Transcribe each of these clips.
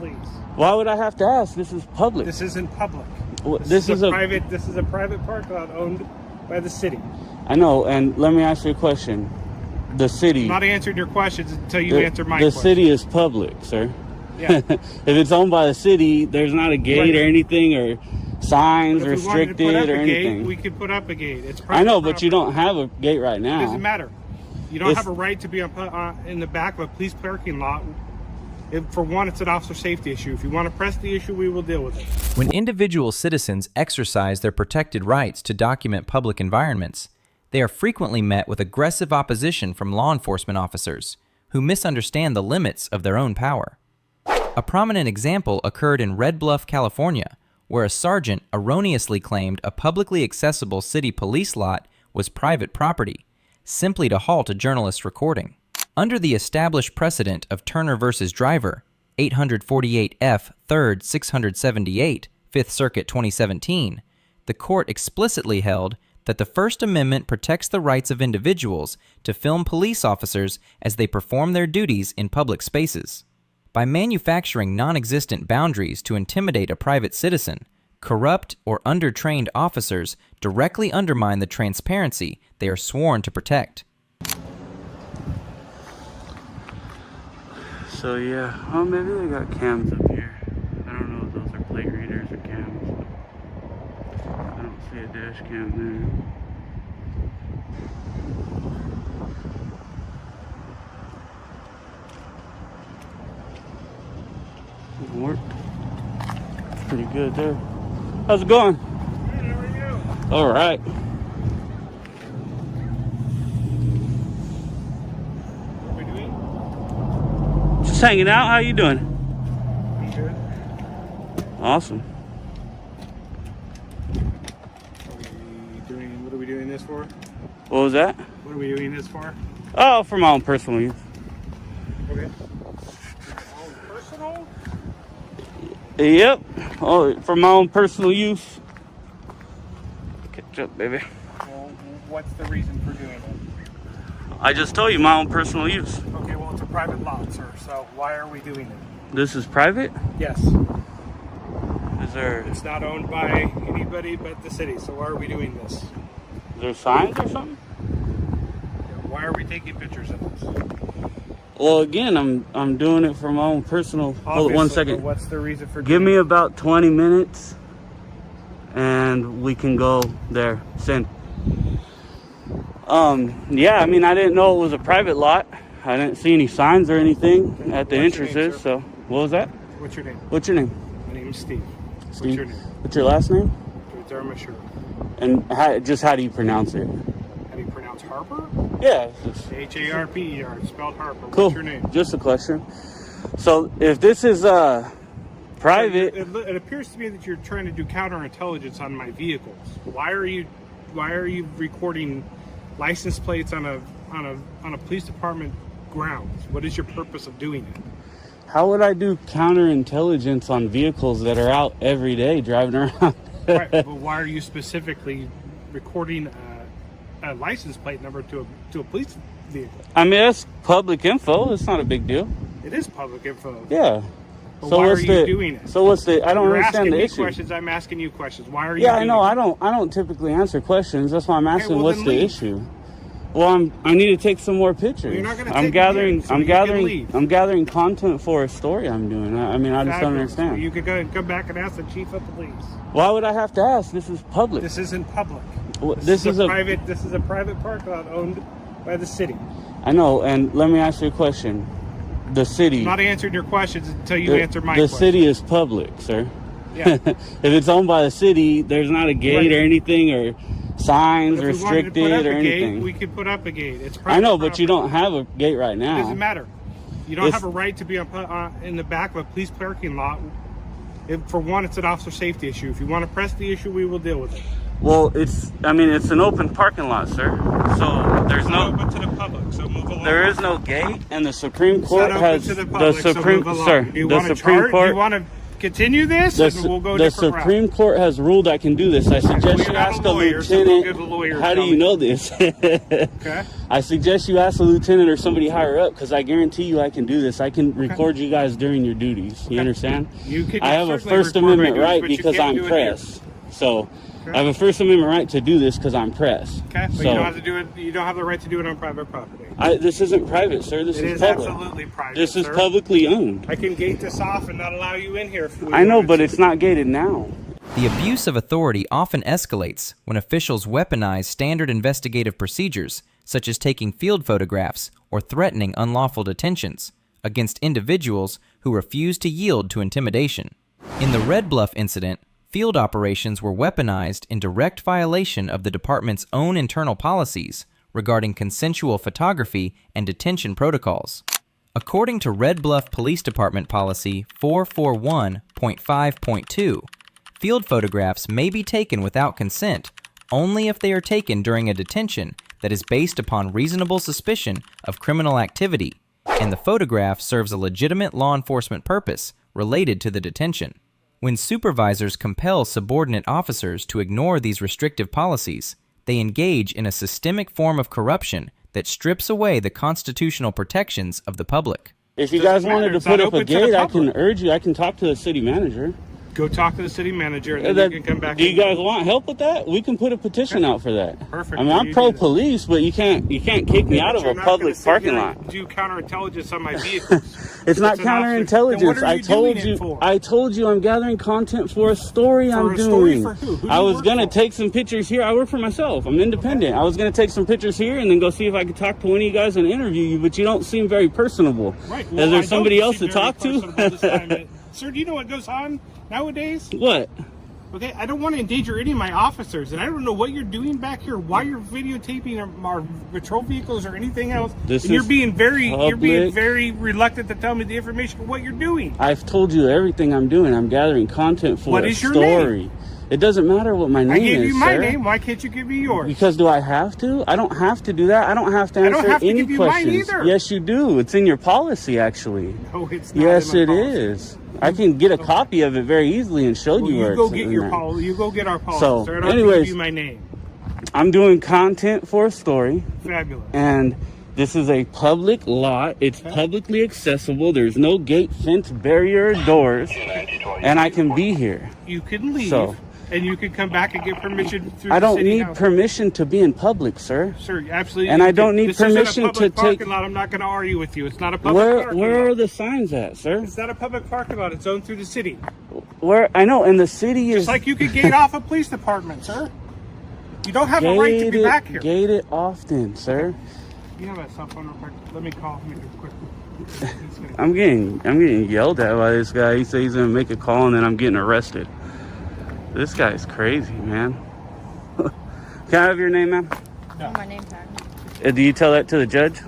police. Why would I have to ask? This is public. This isn't public. This is a private. This is a private park lot owned by the city. I know, and let me ask you a question. The city. I'm not answering your questions until you answer my question. The city is public, sir. Yeah. If it's owned by the city, there's not a gate or anything, or signs restricted or anything. We could put up a gate. It's private I know, property. but you don't have a gate right now. It doesn't matter. You don't have a right to be in the back of a police parking lot. For one, it's an officer safety issue. If you want to press the issue, we will deal with it. When individual citizens exercise their protected rights to document public environments, they are frequently met with aggressive opposition from law enforcement officers who misunderstand the limits of their own power. A prominent example occurred in Red Bluff, California, where a sergeant erroneously claimed a publicly accessible city police lot was private property, simply to halt a journalist's recording. Under the established precedent of Turner v. Driver, 848 F. 3rd 678, 5th Circuit 2017, the court explicitly held that the First Amendment protects the rights of individuals to film police officers as they perform their duties in public spaces. By manufacturing non-existent boundaries to intimidate a private citizen, corrupt or undertrained officers directly undermine the transparency they are sworn to protect. So yeah, oh, maybe they got cams up here. I don't know if those are plate readers or cams. I don't see a dash cam there. Worked. Pretty good there. How's it going? Good, how are you? All right. What are we doing? Just hanging out. How you doing? I'm good. Awesome. What are we doing this for? What was that? What are we doing this for? Oh, for my own personal use. Okay. Personal? Yep. Oh, for my own personal use. Catch up, baby. Well, what's the reason for doing it? I just told you my own personal use. Okay, well, it's a private lot, sir, so why are we doing it? This is private? Yes. Is there It's not owned by anybody but the city, so why are we doing this? signs or something? Why are we taking pictures of this? Well, again, I'm doing it for my own personal. Hold on one Obviously, second. but what's the reason for Give doing me it? about 20 minutes and we can go there. Send. Yeah, I mean, I didn't know it was a private lot. I didn't see any signs or anything at the What's your entrances. name, sir? So, what was that? What's your name? What's your name? My name is Steve. What's Steve? your name? What's your last name? Dermashur. And how do you pronounce it? How do you pronounce Harper? Yeah. Harper, spelled Harper. Cool. What's your name? Just a question. So, if this is private, It appears to me that you're trying to do counterintelligence on my vehicles. Why are you recording license plates on a police department grounds? What is your purpose of doing it? how would I do counterintelligence on vehicles that are out every day driving around? Right, but why are you specifically recording a license plate number to a police vehicle? I mean, that's public info. It's not a big deal. It is public info. Yeah. But So why what's are you the doing it? So what's the? I don't You're understand asking the me issue. questions. I'm asking you questions. Why are you? Yeah, I doing know. it? I don't typically answer questions. That's why I'm asking. well, What's then the leave. issue? Well, I need to take some more pictures. Well, you're not gonna I'm take gathering. them, so I'm you can gathering. leave. I'm gathering content for a story I'm doing. I mean, I just don't Fabulous. understand. You could go and come back and ask the chief of police. Why would I have to ask? This is public. This isn't public. Well, This is a private park lot owned by the city. I know. And let me ask you a question. The city. I'm not answering your questions until you answer my The question. city is public, sir. Yeah. If it's owned by the city, there's not a gate Right. or anything, or signs If we wanted to put restricted up or a anything. gate, we could put up a gate. It's private I know, but you property. don't have a gate right now. It doesn't matter. You don't It's- have a right to be in the back of a police parking lot. For one, it's an officer safety issue. If you want to press the issue, we will deal with it. Well, it's an open parking lot, sir. So there's It's not no, open to the public, so move along. there is no gate, and the Supreme It's Court not open has to the public, the Supreme, so move along. sir, Do you the want to Supreme charge? Do Court. you want to continue this, and we'll go the different Supreme route. Court has ruled I can do this. I suggest Well, you you're not ask a lawyer, so lieutenant. go get a lawyer and How do tell you me. know this? Okay. I suggest you ask a lieutenant or somebody higher up, because I guarantee you I can do this. I can record you guys during your duties. You understand? You can I have a certainly First record my Amendment duties, right but you because can't I'm do it here. press. So I have a First Amendment right to do this because I'm press. Okay, but So, you don't have to do it. You don't have the right to do it on private property. this isn't private, sir. This It is is public. absolutely private. This is sir. publicly owned. I can gate this off and not allow you in here. If we I know, wanted but to. it's not gated now. The abuse of authority often escalates when officials weaponize standard investigative procedures, such as taking field photographs or threatening unlawful detentions, against individuals who refuse to yield to intimidation. In the Red Bluff incident, field operations were weaponized in direct violation of the department's own internal policies regarding consensual photography and detention protocols. According to Red Bluff Police Department Policy 441.5.2, field photographs may be taken without consent only if they are taken during a detention that is based upon reasonable suspicion of criminal activity, and the photograph serves a legitimate law enforcement purpose related to the detention. When supervisors compel subordinate officers to ignore these restrictive policies, they engage in a systemic form of corruption that strips away the constitutional protections of the public. If you Doesn't guys wanted matter. to It's put not up a open to the gate, I public. can urge you. I can talk to the city manager. Go talk to the city manager, and then you can come back. Do you guys want help with that? We can put a petition out for that. Perfect. I mean, I'm You pro do that. police, but you can't kick me out of You're a not public gonna sit parking here lot. and do counterintelligence on my vehicles. It's not an officer. Then counterintelligence. what are you doing it for? I told you I'm gathering content for a story I'm a story doing. for who? Who do I you was work gonna for? take some pictures here. I work for myself. I'm independent. I was gonna take some pictures here and then go see if I could talk to one of you guys and interview you, but you don't seem very personable. Right. Is there I somebody don't else to seem very talk to? personable this time. Sir, do you know what goes on nowadays? What? Okay, I don't want to endanger any of my officers, and I don't know what you're doing back here, why you're videotaping our patrol vehicles or anything else. This and you're is being public. very reluctant to tell me the information of what you're doing. I've told you everything I'm doing. I'm gathering content for What a is your story. It doesn't matter what my name I gave is, you my sir. name. Why can't you give me yours? Because do I have to? I don't have to do that. I don't have to answer don't have to any give you mine questions. either. Yes, you do. It's in your policy, actually. No, it's not. Yes, in my it policy. is. I can get a copy of it very easily and show Well, you where you go it's get in your there. policy. You go get our policy. So, sir. I don't have to anyways- give you my name. I'm doing content for a story, Fabulous. and this is a public lot. It's publicly accessible. There's no gate, fence, barrier, or doors, and I can be here. You can leave, So- and you can come back and get permission through I the don't city need house. permission to be in public, sir. Sir, absolutely. And I don't need this isn't permission a public to take- parking lot. I'm not going to argue with you. It's not a public parking Where lot. are the signs at, sir? It's not a public parking lot. It's owned through the city. Where I know, and the city is Just like you could gate off a police department, sir. You don't have a right to be back here. Gate it often, sir. You have a cell phone real quick. Let me call him quick. He's gonna- I'm getting yelled at by this guy. He says he's gonna make a call and then I'm getting arrested. This guy's crazy, man. Can I have your name, ma'am? On my name tag. Do you tell that to the judge?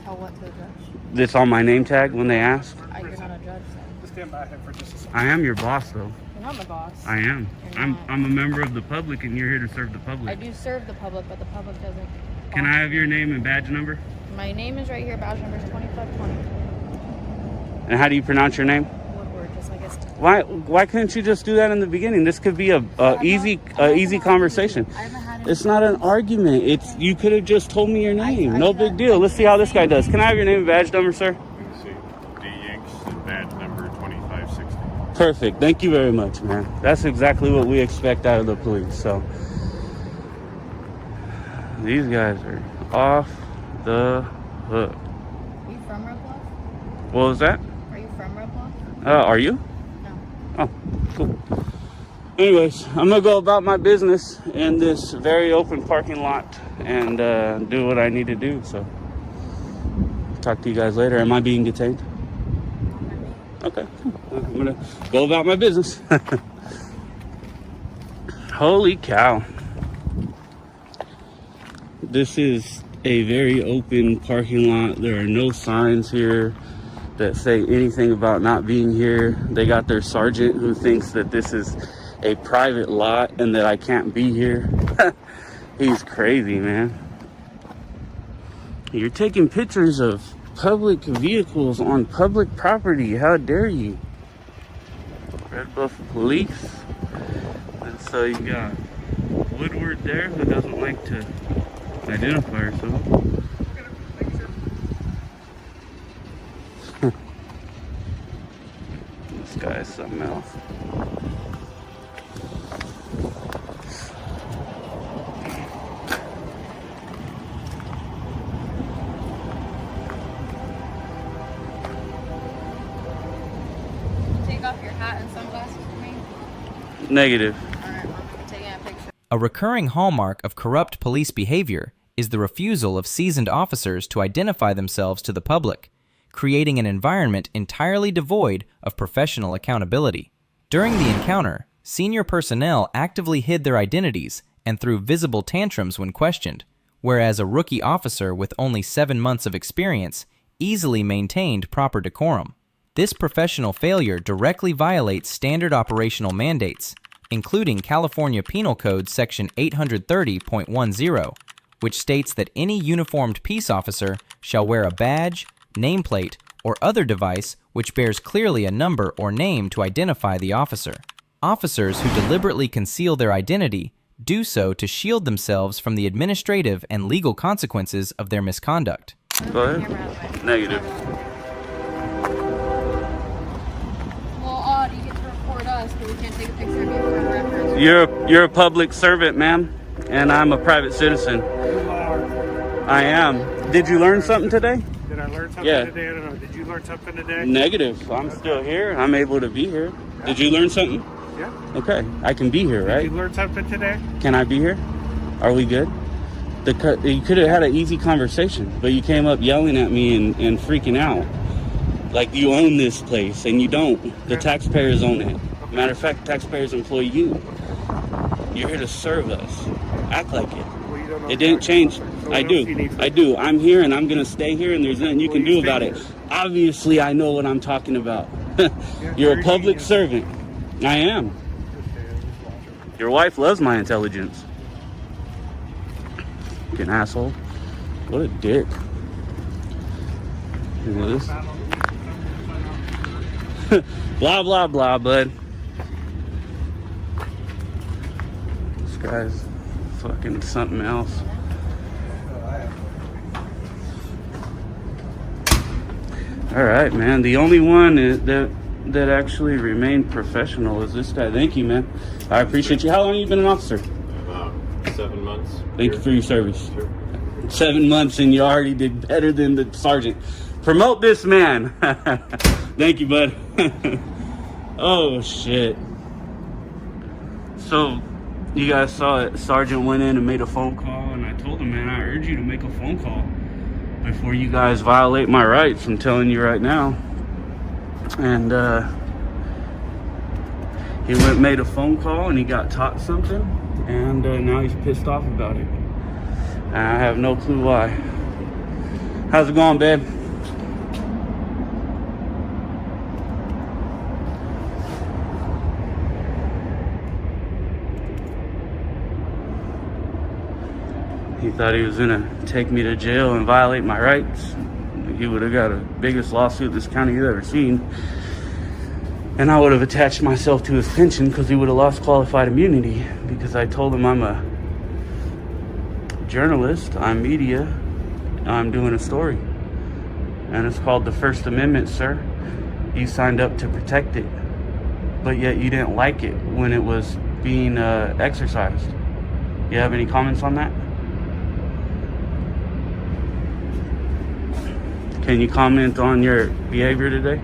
Tell what to the judge. It's on my name tag when they ask. You're not a judge, so. Just stand by him for just a second. I am your boss, though. You're not my boss. I am. You're not. I'm a member of the public, and you're here to serve the I public. do serve the public, but the public doesn't. Can I have your name and badge number? My name is right here. Badge number is 2520. And how do you pronounce your name? Woodward, just like it's. Why couldn't you just do that in the beginning? This could be a easy conversation. I haven't had It's not an argument. It's you could have just told me your name. No big deal. Let's see how this guy does. Can I have your name and badge number, sir? Let me see. D Yanks and badge number 2560. Perfect. Thank you very much, man. That's exactly what we expect out of the police. So these guys are off the hook. Are you from Red Bluff? What was that? Are you from Red Bluff? Are you? No. Oh, cool. Anyways, I'm gonna go about my business in this very open parking lot and do what I need to do. So, talk to you guys later. Am I being detained? Okay, I'm gonna go about my business. Holy cow. This is a very open parking lot. There are no signs here that say anything about not being here. They got their sergeant who thinks that this is a private lot and that I can't be here. He's crazy, man. You're taking pictures of public vehicles on public property. How dare you? Red Bluff Police. And so you got Woodward there who doesn't like to identify herself. This guy is something else. Take off your hat and sunglasses for me. Negative. Alright, I'm taking a picture. A recurring hallmark of corrupt police behavior is the refusal of seasoned officers to identify themselves to the public, creating an environment entirely devoid of professional accountability. During the encounter, senior personnel actively hid their identities and threw visible tantrums when questioned, whereas a rookie officer with only 7 months of experience easily maintained proper decorum. This professional failure directly violates standard operational mandates, including California Penal Code Section 830.10, which states that any uniformed peace officer shall wear a badge, nameplate, or other device which bears clearly a number or name to identify the officer. Officers who deliberately conceal their identity do so to shield themselves from the administrative and legal consequences of their misconduct. Go ahead. Negative. Well, you get to report us, but we can't take a picture of you for reference. You're a public servant, ma'am, and I'm a private citizen. I am. Did you learn something today? Did I learn something Yeah. today? I don't know. Did you learn something today? Negative. I'm still here. I'm able to be here. Did you learn something? Yeah. Okay. I can be here, Did right? you learn something today? Can I be here? Are we good? You could have had an easy conversation, but you came up yelling at me and freaking out. Like you own this place, and you don't. The taxpayers own it. Matter of fact, taxpayers employ you. You're here to serve us. Act like it. Well, you don't know It didn't change. So I what else do. you need from I me? do. I'm here and I'm going to stay here, and there's nothing you can Well, you do about stay it. here. Obviously, I know what I'm talking about. You're you're a public genius. servant. I am. Okay, just watch it. Your wife loves my intelligence. Fucking asshole. What a dick. Look at this. Blah, blah, blah, bud. This guy's fucking something else. All right, man. The only one that actually remained professional is this guy. Thank you, man. I appreciate you. How long have you been an officer? About 7 months. Thank you for your service. Sure. 7 months and you already did better than the sergeant. Promote this man. Thank you, bud. Oh, shit. So, you guys saw it. Sergeant went in and made a phone call, and I told him, man, I urge you to make a phone call before you guys violate my rights. I'm telling you right now. And he went and made a phone call, and he got taught something, and now he's pissed off about it. And I have no clue why. How's it going, babe? He thought he was gonna take me to jail and violate my rights. He would have got the biggest lawsuit this county's ever seen. And I would have attached myself to his pension because he would have lost qualified immunity, because I told him I'm a journalist, I'm media, I'm doing a story. And it's called the First Amendment, sir. You signed up to protect it, but yet you didn't like it when it was being exercised. You have any comments on that? Can you comment on your behavior today?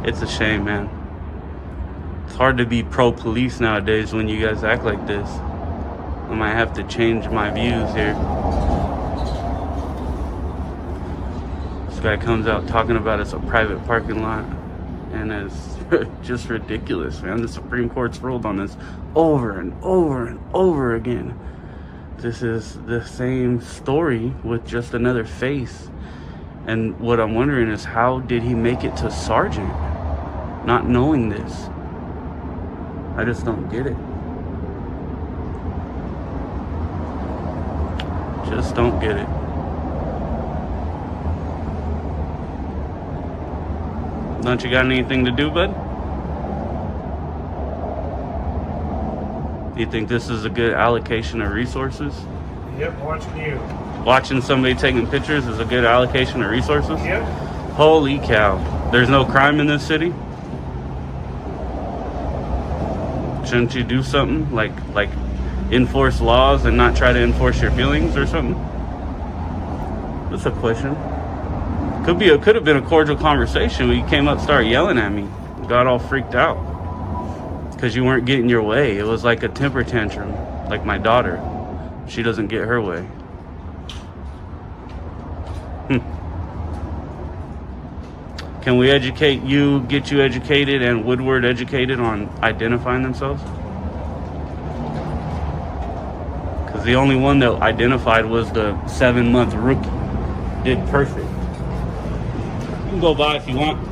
It's a shame, man. It's hard to be pro-police nowadays when you guys act like this. I might have to change my views here. This guy comes out talking about it's a private parking lot, and it's just ridiculous, man. The Supreme Court's ruled on this over and over and over again. This is the same story with just another face. And what I'm wondering is, how did he make it to sergeant not knowing this? I just don't get it. Just don't get it. Don't you got anything to do, bud? You think this is a good allocation of resources? Yep, watching you. Watching somebody taking pictures is a good allocation of resources? Yep. Holy cow. There's no crime in this city? Shouldn't you do something like enforce laws and not try to enforce your feelings or something? That's a question. Could have been a cordial conversation when you came up, started yelling at me, got all freaked out because you weren't getting your way. It was like a temper tantrum, like my daughter. She doesn't get her way. Can we educate you, get you educated, and Woodward educated on identifying themselves? Because the only one that identified was the 7-month rookie. Did perfect. You can go by if you want.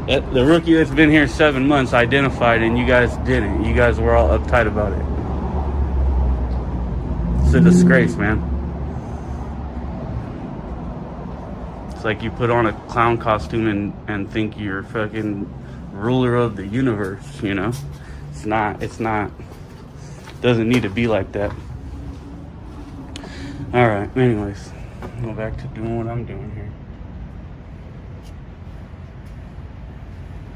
The rookie that's been here 7 months identified, and you guys didn't. You guys were all uptight about it. It's a disgrace, man. It's like you put on a clown costume and think you're fucking ruler of the universe, you know? It's not. Doesn't need to be like that. All right, anyways, go back to doing what I'm doing here.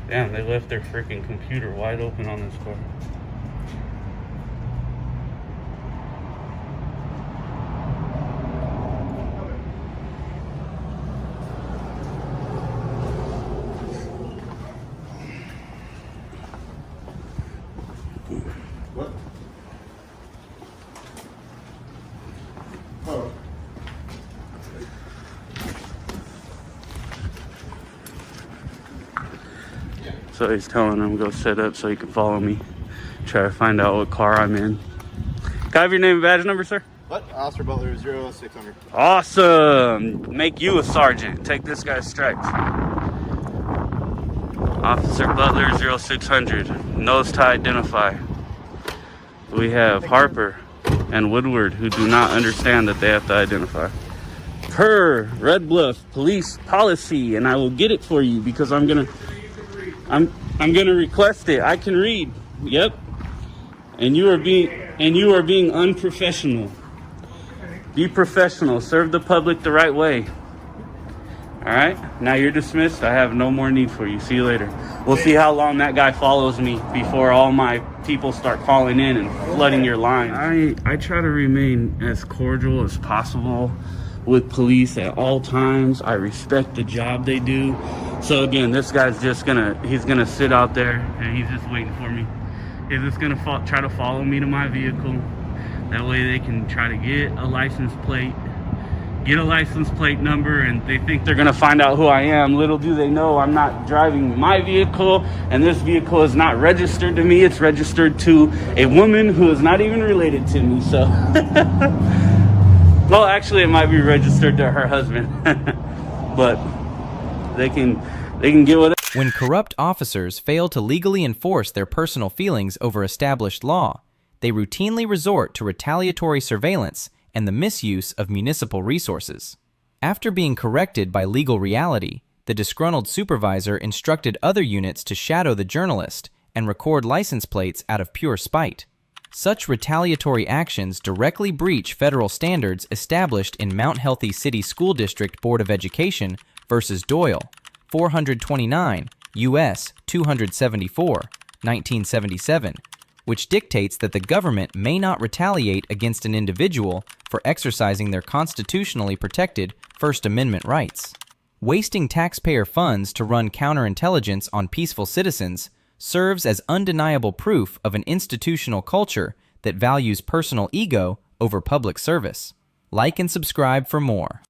Damn, they left their freaking computer wide open on this car. What? Oh. So he's telling him go set up so he can follow me. Try to find out what car I'm in. Can I have your name and badge number, sir? What? Officer Butler 0600. Awesome. Make you a sergeant. Take this guy's stripes. Officer Butler 0600. Knows to identify. We have Harper and Woodward who do not understand that they have to identify. Per Red Bluff police policy, and I will get it for you because I'm gonna request it. I can read. Yep. And you are being unprofessional. Be professional. Serve the public the right way. All right. Now you're dismissed. I have no more need for you. See you later. We'll see how long that guy follows me before all my people start calling in and flooding your line. I try to remain as cordial as possible with police at all times. I respect the job they do. So again, this guy's just he's gonna sit out there and he's just waiting for me. He's just gonna try to follow me to my vehicle. That way they can try to get a license plate number, and they think they're gonna find out who I am. Little do they know I'm not driving my vehicle, and this vehicle is not registered to me. It's registered to a woman who is not even related to me, so. Well, actually it might be registered to her husband. But they can get whatever. When corrupt officers fail to legally enforce their personal feelings over established law, they routinely resort to retaliatory surveillance and the misuse of municipal resources. After being corrected by legal reality, the disgruntled supervisor instructed other units to shadow the journalist and record license plates out of pure spite. Such retaliatory actions directly breach federal standards established in Mount Healthy City School District Board of Education versus Doyle, 429 U.S. 274, 1977, which dictates that the government may not retaliate against an individual for exercising their constitutionally protected First Amendment rights. Wasting taxpayer funds to run counterintelligence on peaceful citizens serves as undeniable proof of an institutional culture that values personal ego over public service. Like and subscribe for more.